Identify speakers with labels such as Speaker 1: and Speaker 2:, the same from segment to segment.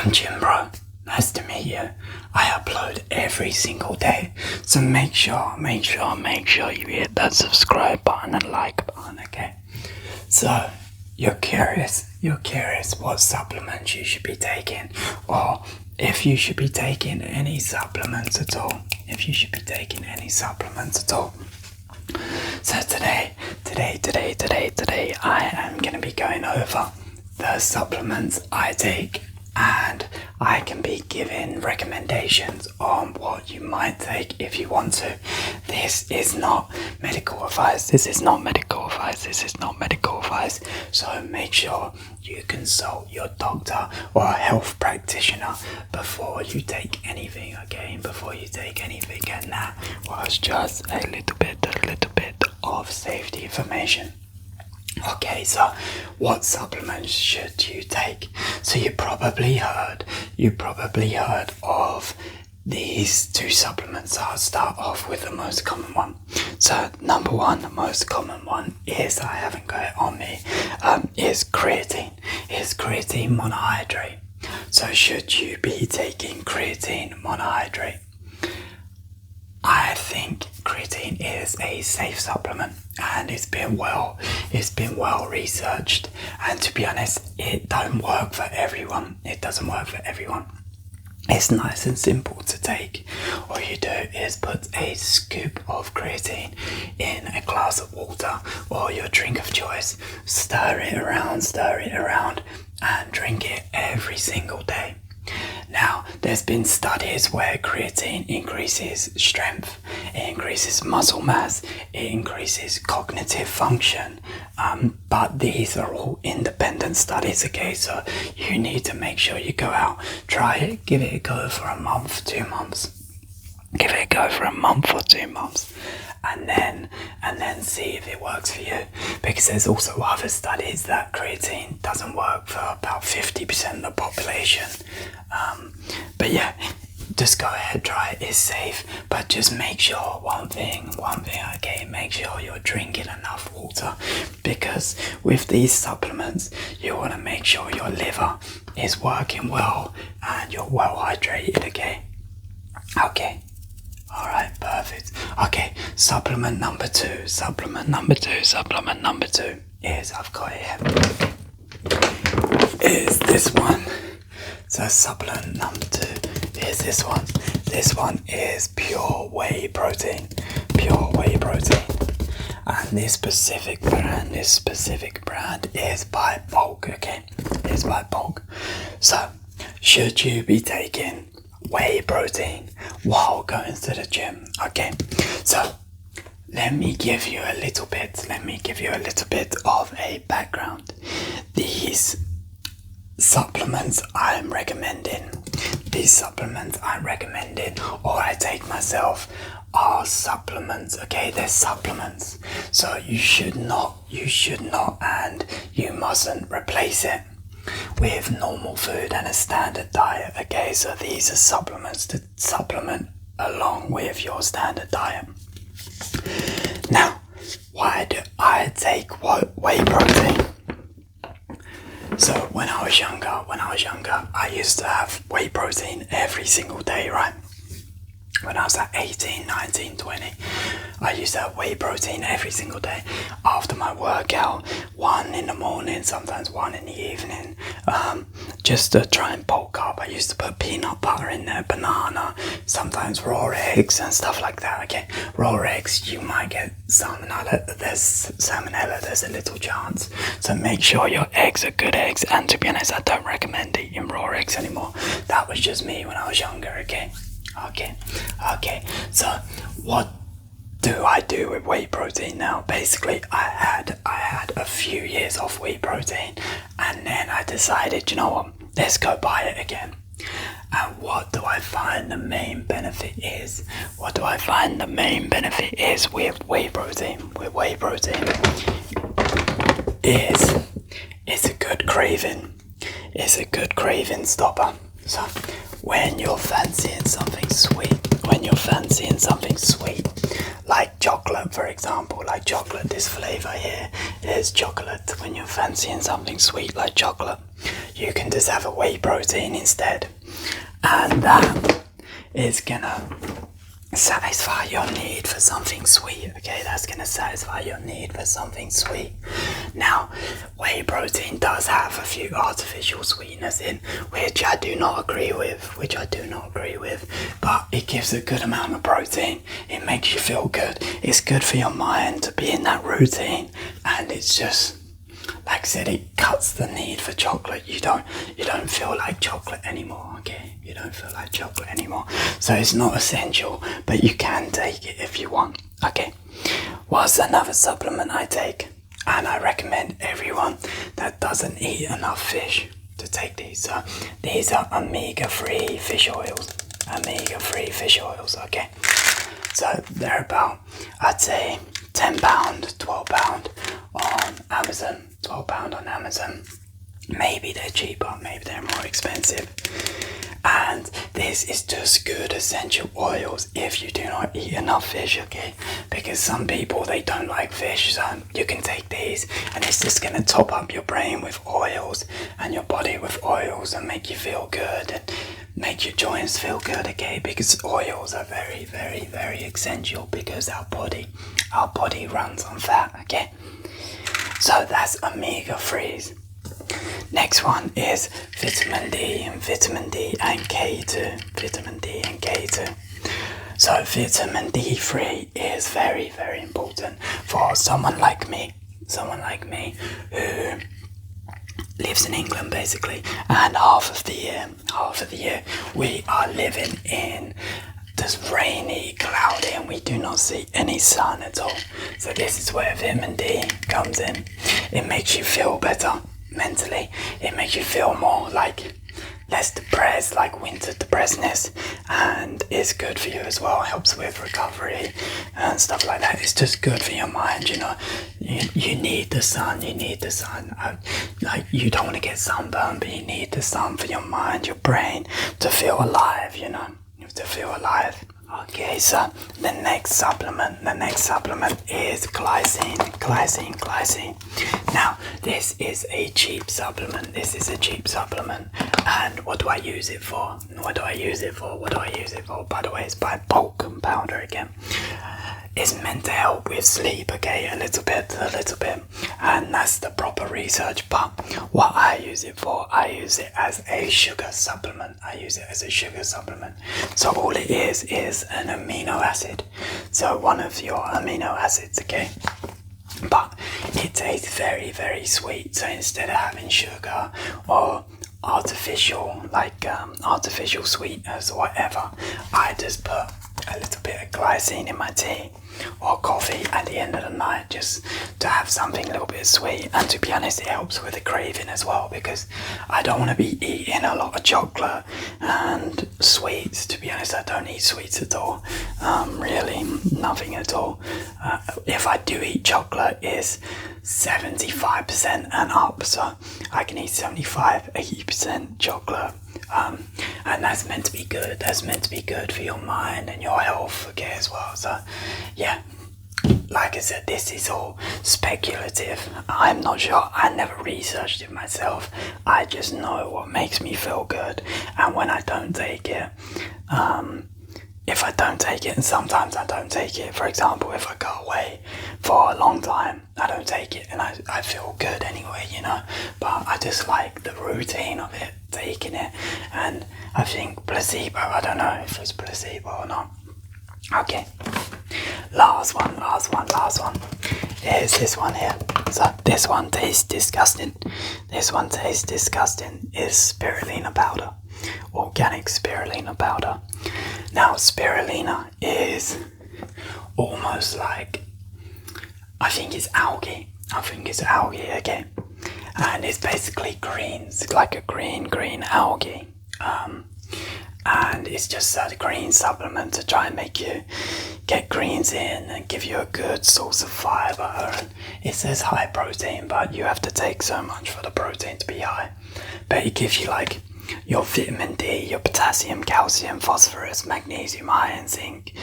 Speaker 1: I'm GYMBRO. Nice to meet you. I upload every single day, so make sure you hit that subscribe button and like button, okay? So, you're curious what supplements you should be taking, or if you should be taking any supplements at all. So today, I am going to be going over the supplements I take, and I can be giving recommendations on what you might take if you want to. This is not medical advice. So make sure you consult your doctor or a health practitioner before you take anything, okay? And that was just a little bit of safety information. Okay, so what supplements should you take? So you probably heard of these two supplements. I'll start off with the most common one. So number one, the most common one is, I haven't got it on me, is creatine. Is creatine monohydrate. So should you be taking creatine monohydrate? I think creatine is a safe supplement, and it's been well researched, and to be honest, it doesn't work for everyone. It's nice and simple to take. All you do is put a scoop of creatine in a glass of water or your drink of choice, stir it around and drink it every single day. Now, there's been studies where creatine increases strength, it increases muscle mass, it increases cognitive function, but these are all independent studies, okay? So you need to make sure you go out, try it, give it a go for a month, 2 months. Give it a go for a month or 2 months, and then see if it works for you, because there's also other studies that creatine doesn't work for about 50% of the population. But yeah, just go ahead, try it. It's safe, but just make sure one thing, okay? Make sure you're drinking enough water, because with these supplements, you want to make sure your liver is working well and you're well hydrated, okay? Alright, perfect. Okay, supplement number two is, I've got it here, is this one. So supplement number 2 is this one. This one is pure whey protein. And this specific brand is by bulk, okay? It's by bulk. So, should you be taking whey protein while going to the gym? Okay, so let me give you a little bit of a background. These supplements I'm recommending, or I take myself, are supplements, okay? They're supplements. So you should not and you mustn't replace it with normal food and a standard diet, okay? So these are supplements to supplement along with your standard diet. Now, why do I take whey protein? So when I was younger, I used to have whey protein every single day, right? When I was at 18, 19, 20, I used to have whey protein every single day. After my workout, 1 in the morning, sometimes 1 in the evening, just to try and bulk up. I used to put peanut butter in there, banana, sometimes raw eggs and stuff like that, okay? Raw eggs, you might get salmonella. There's a little chance. So make sure your eggs are good eggs, and to be honest, I don't recommend eating raw eggs anymore. That was just me when I was younger, okay? Okay, so what do I do with whey protein now? Basically, I had a few years off whey protein, and then I decided, you know what, let's go buy it again. And what do I find the main benefit is? With whey protein? It's a good craving. It's a good craving stopper. So when you're fancying something sweet, like chocolate, for example, this flavor here is chocolate. When you're fancying something sweet like chocolate, you can can just have a whey protein instead, and that is gonna satisfy your need for something sweet. Okay, that's gonna satisfy your need for something sweet. Now, whey protein does have a few artificial sweeteners in, which I do not agree with, but it gives a good amount of protein. It makes you feel good. It's good for your mind to be in that routine, and it's just, like I said, it cuts the need for chocolate. You don't feel like chocolate anymore, okay? You don't feel like chocolate anymore. So it's not essential, but you can take it if you want, okay? What's another supplement I take? And I recommend everyone that doesn't eat enough fish to take these. So these are omega-3 fish oils. Omega-3 fish oils, okay? So they're about, I'd say, £10, £12 on Amazon. £12 on Amazon. Maybe they're cheaper, maybe they're more expensive. And this is just good essential oils if you do not eat enough fish, okay? Because some people, they don't like fish, so you can take these and it's just going to top up your brain with oils and your body with oils and make you feel good and make your joints feel good, okay? Because oils are very, very, very essential because our body runs on fat, okay? So that's omega-3s. Next one is vitamin D and K2. Vitamin D and K2. So vitamin D3 is very, very important for someone like me who lives in England basically, and half of the year we are living in this rainy, cloudy, and we do not see any sun at all. So this is where vitamin D comes in. It makes you feel better mentally. It makes you feel more like less depressed, like winter depressedness, and it's good for you as well. It helps with recovery and stuff like that. It's just good for your mind, you know. You need the sun. Like, you don't want to get sunburned, but you need the sun for your mind, your brain, to feel alive, you know. To feel alive. Okay, so the next supplement is glycine. Now, this is a cheap supplement. And what do I use it for? By the way, it's by bulk powder again. It's meant to help with sleep, okay, a little bit, and that's the proper research. But what I use it for, I use it as a sugar supplement. So all it is an amino acid. So one of your amino acids, okay. But it tastes very, very sweet. So instead of having sugar or artificial sweeteners or whatever, I just put a little bit of glycine in my tea or coffee at the end of the night, just to have something a little bit sweet. And to be honest, it helps with the craving as well, because I don't want to be eating a lot of chocolate and sweets. To be honest, I don't eat sweets at all, really nothing at all. If I do eat chocolate, it's 75% and up, so I can eat 75-80% chocolate. And that's meant to be good. That's meant to be good for your mind and your health, okay, as well. So, yeah, like I said, this is all speculative. I'm not sure. I never researched it myself. I just know what makes me feel good. And when I don't take it, if I don't take it, and sometimes I don't take it, for example, if I go away for a long time, I don't take it, and I feel good anyway, you know. But I just like the routine of it, taking it. And I think placebo, I don't know if it's placebo or not. Okay, last one is this one here. So this one tastes disgusting. Is spirulina powder, organic spirulina powder. Now, spirulina is almost like, I think it's algae, okay? And it's basically greens, like a green algae. And it's just a green supplement to try and make you get greens in and give you a good source of fiber. And it says high protein, but you have to take so much for the protein to be high. But it gives you like your vitamin D, your potassium, calcium, phosphorus, magnesium, iron, zinc,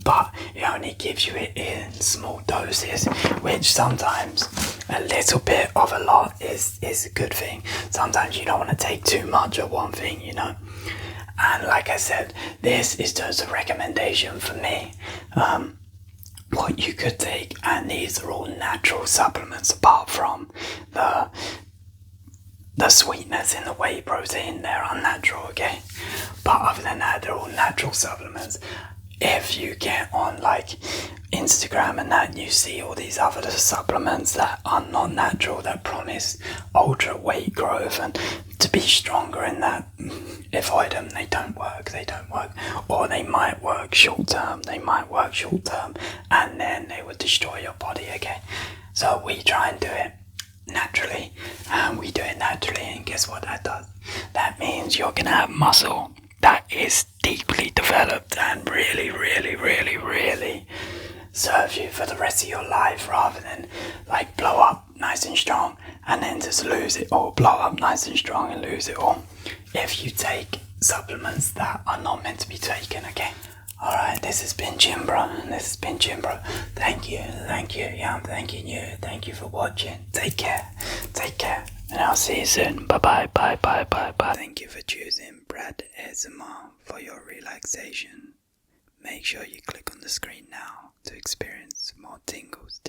Speaker 1: but it only gives you it in small doses, which sometimes a little bit of a lot is a good thing. Sometimes you don't want to take too much of one thing, you know. And like I said, this is just a recommendation for me. What you could take, and these are all natural supplements apart from the sweeteners in the whey protein. They're unnatural, okay? But other than that, they're all natural supplements. If you get on like Instagram and that, you see all these other supplements that are not natural, that promise ultra weight growth and to be stronger in that, avoid them. They don't work, or they might work short term, and then they will destroy your body, okay? So we try and do it naturally, and we do it naturally, and guess what that does? That means you're gonna have muscle that is deeply developed and really serve you for the rest of your life, rather than like blow up nice and strong and then just lose it all, blow up nice and strong and lose it all if you take supplements that are not meant to be taken, okay? Alright, this has been GYMBRO. Thank you, yeah, I'm thanking you. Thank you for watching. Take care, and I'll see you soon. Bye. Thank you for choosing Brad ASMR for your relaxation. Make sure you click on the screen now to experience more tingles.